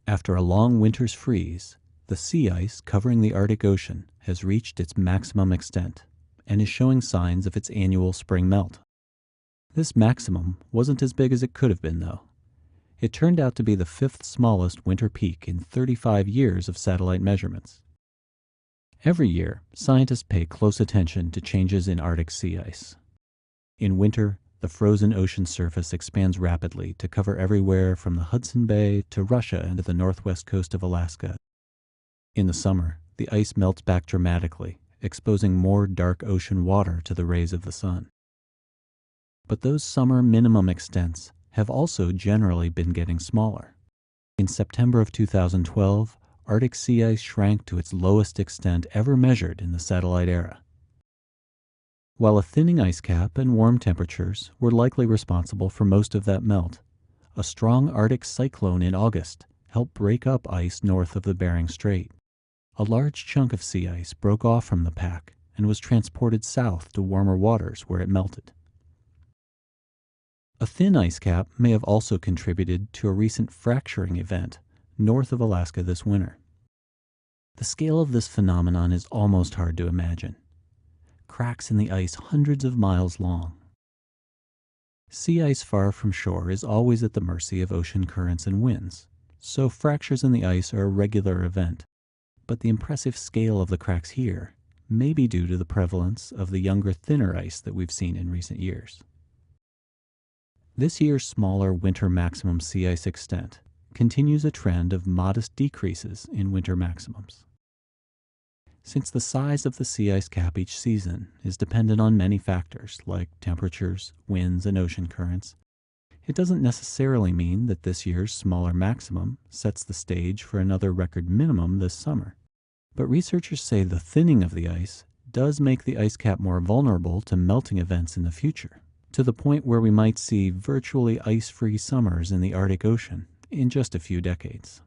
After a long winter's freeze, the sea ice covering the Arctic Ocean has reached its maximum extent and is showing signs of its annual spring melt. This maximum wasn't as big as it could have been, though. It turned out to be the fifth smallest winter peak in 35 years of satellite measurements. Every year, scientists pay close attention to changes in Arctic sea ice. In winter, the frozen ocean surface expands rapidly to cover everywhere from the Hudson Bay to Russia and to the northwest coast of Alaska. In the summer, the ice melts back dramatically, exposing more dark ocean water to the rays of the sun. But those summer minimum extents have also generally been getting smaller. In September of 2012, Arctic sea ice shrank to its lowest extent ever measured in the satellite era. While a thinning ice cap and warm temperatures were likely responsible for most of that melt, a strong Arctic cyclone in August helped break up ice north of the Bering Strait. A large chunk of sea ice broke off from the pack and was transported south to warmer waters where it melted. A thin ice cap may have also contributed to a recent fracturing event north of Alaska this winter. The scale of this phenomenon is almost hard to imagine. Cracks in the ice hundreds of miles long. Sea ice far from shore is always at the mercy of ocean currents and winds, so fractures in the ice are a regular event. But the impressive scale of the cracks here may be due to the prevalence of the younger, thinner ice that we've seen in recent years. This year's smaller winter maximum sea ice extent continues a trend of modest decreases in winter maximums. Since the size of the sea ice cap each season is dependent on many factors like temperatures, winds, and ocean currents, it doesn't necessarily mean that this year's smaller maximum sets the stage for another record minimum this summer. But researchers say the thinning of the ice does make the ice cap more vulnerable to melting events in the future, to the point where we might see virtually ice-free summers in the Arctic Ocean in just a few decades.